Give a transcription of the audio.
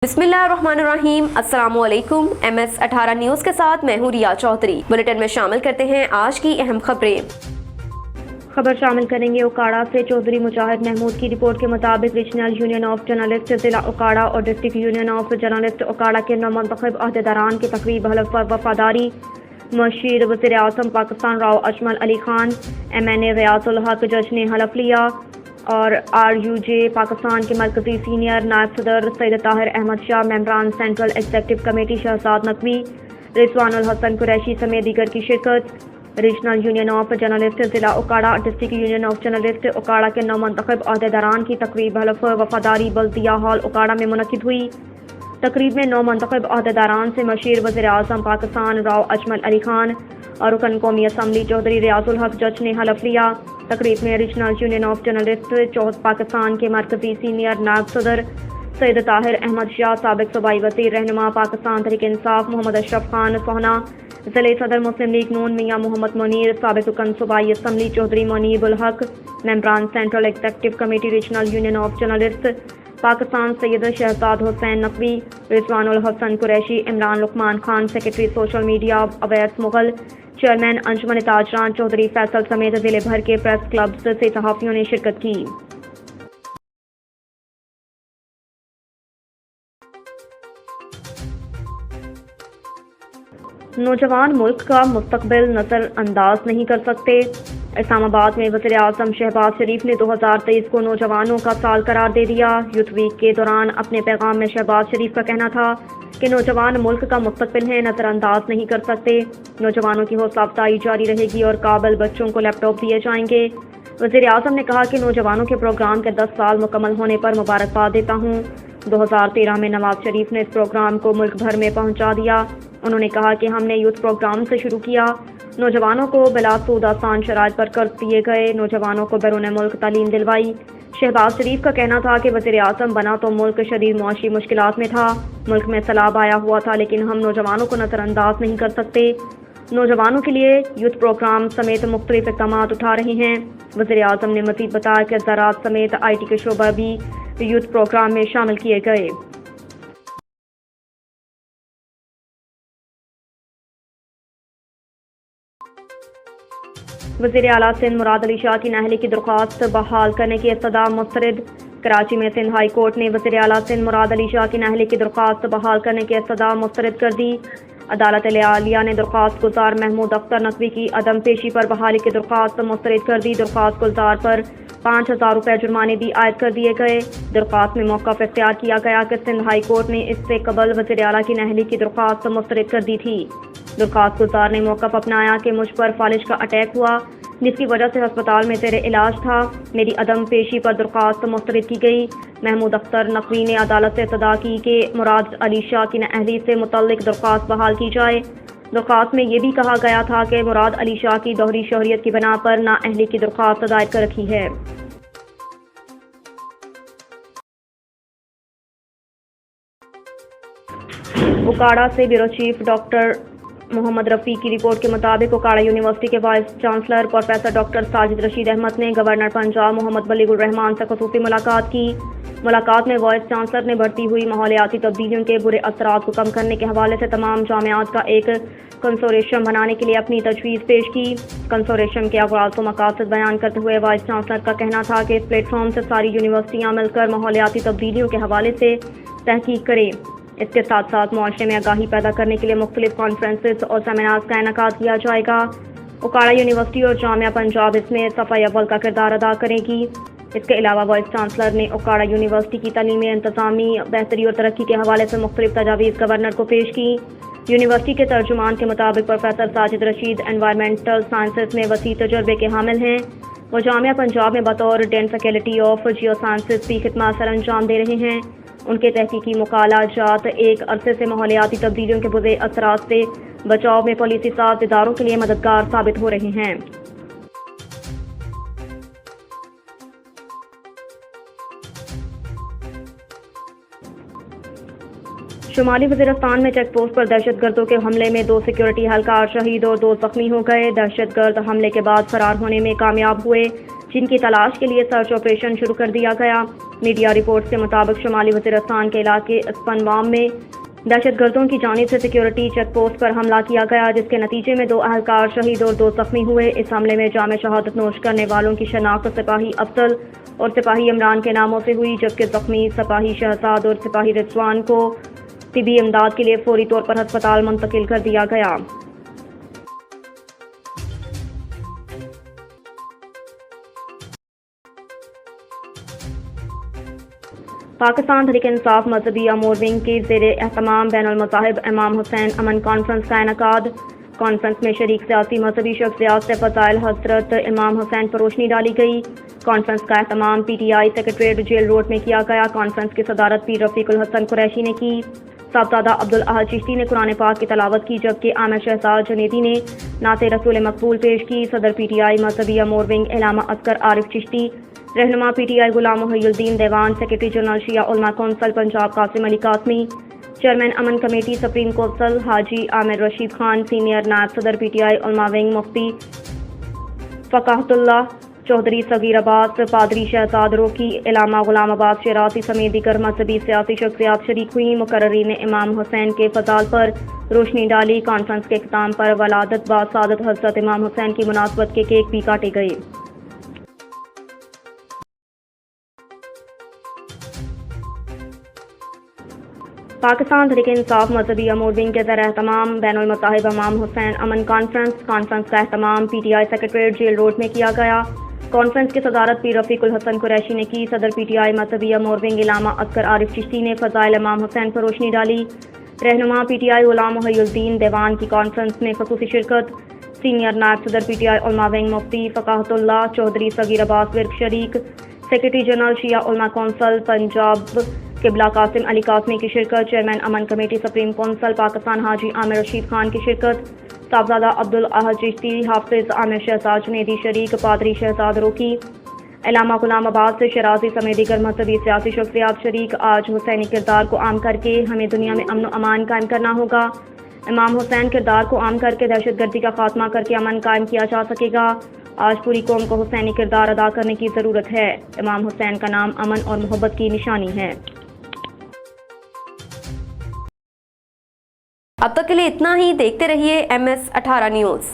बिस्मिल्लाहिर्रहमानिर्रहीम। अस्सलाम वालेकुम। MS18 न्यूज़ के साथ मैं हूँ रिया चौधरी। बुलेटिन में शामिल करते हैं आज की अहम खबरें। खबर शामिल करेंगे उकाड़ा से चौधरी मुजाहिद महमूद की रिपोर्ट के मुताबिक रीजनल यूनियन ऑफ जर्नलिस्ट जिला उकाड़ा और district union of journalist Okara के नौमंतखब अहदेदारान की तकरीब हलफ पर वफादारी। मशीर वज़ीर आज़म पाकिस्तान राव अजमल अली खान MNA रियाजुल हक जज ने हलफ लिया और RUJ पाकिस्तान के मरकजी सीनियर नायब सदर सैयद ताहिर अहमद शाह, मेंबरान central executive committee Shahzad Naqvi, Rizwanul Hasan Qureshi समेत दीगर की शिरकत। रीजनल यूनियन ऑफ जर्नलिस्ट जिला Okara, district union of journalist Okara के नौमंतखब अहदेदारान की तकरीब हलफ वफादारी बल्दिया हॉल उकाड़ा में मुनक्किद हुई। तकरीब में नौमंतखब अहदेदारान से मशीर वज़ीर आज़म पाकिस्तान राव अजमल अली खान और रुकन कौमी असम्बली चौधरी रियाजुल हक जज ने हलफ लिया। तकरीब में regional union of journalist Pakistan के मरकजी सीनियर नायब सदर सैयद ताहिर अहमद शाह, साबिक सूबाई वज़ीर रहनुमा पाकिस्तान तहरीक इंसाफ मोहम्मद अशरफ खान सोहना, ज़िले सदर मुस्लिम लीग नून मियाँ मोहम्मद मुनीर, साबिक रुकन सूबाई असम्बली चौधरी मुनीबुल हक, मेंबरान central executive committee regional union of journalist Pakistan Syed Shahzad Hussain Naqvi, Rizwanul Hasan Qureshi, Imran Luqman Khan, secretary social media Awais Mughal, chairman अंजुमन ताजरान चौधरी फैसल समेत जिले भर के प्रेस क्लब से सहाफ़ियों ने शिरकत की। नौजवान मुल्क का मुस्तकबिल नज़रअंदाज नहीं कर सकते। इस्लामाबाद में वज़ीर आज़म शहबाज शरीफ ने 2023 को नौजवानों का साल करार दे दिया। यूथ वीक के दौरान अपने पैगाम में शहबाज शरीफ का कहना था कि नौजवान मुल्क का मुस्तकबिल है, नज़रअंदाज नहीं कर सकते। नौजवानों की हौसला अफजाई जारी रहेगी और काबिल बच्चों को लैपटॉप दिए जाएंगे। वज़ीर आज़म ने कहा कि नौजवानों के प्रोग्राम के 10 साल मुकम्मल होने पर मुबारकबाद देता हूँ। 2013 में नवाज शरीफ ने इस प्रोग्राम को मुल्क भर में पहुँचा दिया। उन्होंने कहा कि हमने यूथ प्रोग्राम से शुरू किया। नौजवानों को बिलासूद आसान शराइत पर कर्ज दिए गए, नौजवानों को बैरून मुल्क तालीम दिलवाई। शहबाज शरीफ का कहना था कि वज़ीर आज़म बना तो मुल्क शदीद मुआशी मुश्किलात में था, मुल्क में सैलाब आया हुआ था, लेकिन हम नौजवानों को नज़रअंदाज नहीं कर सकते। नौजवानों के लिए यूथ प्रोग्राम समेत मुख्तलिफ इक़दाम उठा रहे हैं। वज़ीर आज़म ने मज़ीद बताया कि ज़राअत समेत IT के शोबा भी यूथ प्रोग्राम में शामिल किए गए। वज़ीर आला सिंध मुराद अली शाह की नाअहली की दरख्वास्त बहाल करने की इस्तदा मुस्तरद। कराची में सिंध हाई कोर्ट ने वज़ीर आला सिंध मुराद अली शाह की नाअहली की दरख्वास्त बहाल करने की इस्तदा मुस्तरद कर दी। अदालत आलिया ने दरख्वास्त गुजार महमूद अख्तर नकवी की अदम पेशी पर बहाली की दरख्वास्त मुस्तरद कर दी। दरख्वास्त गुजार पर 5000 रुपये जुर्माने भी आयद कर दिए गए। दरख्वास्त में मौक़िफ़ इख्तियार किया गया कि सिंध हाई कोर्ट ने इससे कबल वज़ीर आला की नाअहली की दरख्वास्त मुस्तरद कर दी थी। दरख्वास्त गुजार ने मौक़िफ़ अपनाया कि मुझ पर फालिज का अटैक हुआ, जिसकी वजह से अस्पताल में ज़ेरे इलाज था। मेरी अदम पेशी पर दरख्वास्त मुस्तरद की गई। महमूद अख्तर नकवी ने अदालत से इस्तदा की कि मुराद अली शाह की नाअहली से मुतल्लिक दरख्वास्त बहाल की जाए। दरख्वास्त में यह भी कहा गया था कि मुराद अली शाह की दोहरी शहरियत की बिना पर नाअहली की दरख्वास्त दायर कर रखी है। उकाड़ा से bureau chief doctor Mohammad Rafi की रिपोर्ट के मुताबिक उकाड़ा यूनिवर्सिटी के vice chancellor professor doctor Sajid Rashid Ahmed ने गवर्नर पंजाब मोहम्मद बलीगुर रहमान से ख़ुसूसी मुलाकात की। मुलाकात में वाइस चांसलर ने बढ़ती हुई माहौलियाती तब्दीलियों के बुरे असरात को कम करने के हवाले से तमाम जामियात का एक कंसोरेशियम बनाने के लिए अपनी तजवीज़ पेश की। कंसोरेशियम के अगराज़ व मकासद बयान करते हुए वाइस चांसलर का कहना था कि इस प्लेटफॉर्म से सारी यूनिवर्सिटियाँ मिलकर माहौलियाती तब्दीलियों के हवाले से तहकीक करें। इसके साथ साथ मुआशरे में आगाही पैदा करने के लिए मुख्तलिफ कॉन्फ्रेंसेस और सेमिनार्स का इनेकाद किया जाएगा। उकाड़ा यूनिवर्सिटी और जामिया पंजाब इसमें सफ़ाई अव्वल का किरदार अदा करेगी। इसके अलावा वाइस चांसलर ने उकाड़ा यूनिवर्सिटी की तालीमी इंतज़ामी बेहतरी और तरक्की के हवाले से मुख्तलिफ तजावीज़ गवर्नर को पेश की। यूनिवर्सिटी के तर्जुमान के मुताबिक professor Sajid Rashid environmental sciences में वसी तजर्बे के हामिल हैं। वो जामिया पंजाब में बतौर dean faculty of geosciences की खिदमत सर अंजाम दे रहे हैं। उनके तहकीकी मुकालाजात एक अरसे से माहौलियाती तब्दीलियों के बुरे असरात से बचाव में पॉलिसी साज इदारों के लिए मददगार साबित हो रहे हैं। शुमाली वज़ीरिस्तान में चेक पोस्ट पर दहशतगर्दों के हमले में 2 सिक्योरिटी एहलकार शहीद और 2 जख्मी हो गए। दहशतगर्द हमले के बाद फरार होने में कामयाब हुए। جن کی تلاش کے لیے سرچ آپریشن شروع کر دیا گیا۔ میڈیا رپورٹس کے مطابق شمالی وزیرستان کے علاقے اسپنوام میں دہشت گردوں کی جانب سے سیکیورٹی چیک پوسٹ پر حملہ کیا گیا، جس کے نتیجے میں 2 اہلکار شہید اور 2 زخمی ہوئے۔ اس حملے میں جامع شہادت نوش کرنے والوں کی شناخت سپاہی افضل اور سپاہی عمران کے ناموں سے ہوئی، جبکہ زخمی سپاہی شہزاد اور سپاہی رضوان کو طبی امداد کے لیے فوری طور پر ہسپتال منتقل کر دیا گیا۔ پاکستان تحریک انصاف مذہبی امور ونگ کی زیر اہتمام بین المذاہب امام حسین امن کانفرنس کا انعقاد۔ کانفرنس میں شریک سیاسی مذہبی شخصیات سے فضائل حضرت امام حسین پر روشنی ڈالی گئی۔ کانفرنس کا اہتمام PTI سیکریٹریٹ جیل روڈ میں کیا گیا۔ کانفرنس کی صدارت پیر رفیق الحسن قریشی نے کی۔ صاحبزادہ عبدالاحد چشتی نے قرآن پاک کی تلاوت کی، جبکہ عامر شہزاد جنیدی نے نعت رسول مقبول پیش کی۔ صدر PTI مذہبی امور ونگ علامہ اصغر عارف چشتی، رہنما PTI غلام محی الدین دیوان، سیکریٹری جنرل شیعہ علماء کونسل پنجاب قاسم علی قاسمی، چیئرمین امن کمیٹی سپریم کونسل حاجی عامر رشید خان، سینئر نائب صدر PTI علماء ونگ مفتی فقاہت اللہ چودھری صغیر عباس، پادری شہزاد روکی، علامہ غلام عباس شیرازی سمیت دیگر مذہبی سیاسی شخصیات شریک ہوئیں۔ مقررین نے امام حسین کے فضائل پر روشنی ڈالی۔ کانفرنس کے اختتام پر ولادت با سعادت حضرت امام حسین کی مناسبت کے کیک بھی کاٹے گئے۔ پاکستان تحریک انصاف مذہبی امور ونگ کے زیر اہتمام بین المذاہب امام حسین امن کانفرنس کا اہتمام PTI سیکریٹریٹ جیل روڈ میں کیا گیا۔ کانفرنس کی صدارت پیر رفیق الحسن قریشی نے کی۔ صدر PTI مذہبی امور ونگ علامہ اصغر عارف چشتی نے فضائل امام حسین پر روشنی ڈالی۔ رہنما PTI غلام محی الدین دیوان کی کانفرنس میں خصوصی شرکت۔ سینئر نائب صدر PTI علماء ونگ مفتی فقاہت اللہ چودھری صغیر عباس ورک شریک، سیکریٹری جنرل شیعہ علماء کونسل پنجاب قبلہ قاسم علی قاسمی کی شرکت، چیئرمین امن کمیٹی سپریم کونسل پاکستان حاجی عامر رشید خان کی شرکت، صاحبزادہ عبدالاحد چشتی، حافظ عامر شہزاد جنیدی شریک، پادری شہزاد روکی، علامہ غلام عباس شیرازی سمیت دیگر مذہبی سیاسی شخصیات شریک۔ آج حسینی کردار کو عام کر کے ہمیں دنیا میں امن و امان قائم کرنا ہوگا۔ امام حسین کردار کو عام کر کے دہشت گردی کا خاتمہ کر کے امن قائم کیا جا سکے گا۔ آج پوری قوم کو حسینی کردار ادا کرنے کی ضرورت ہے۔ امام حسین کا نام امن اور محبت کی نشانی ہے۔ اب تک کے لیے اتنا ہی۔ دیکھتے رہیے MS 18 نیوز۔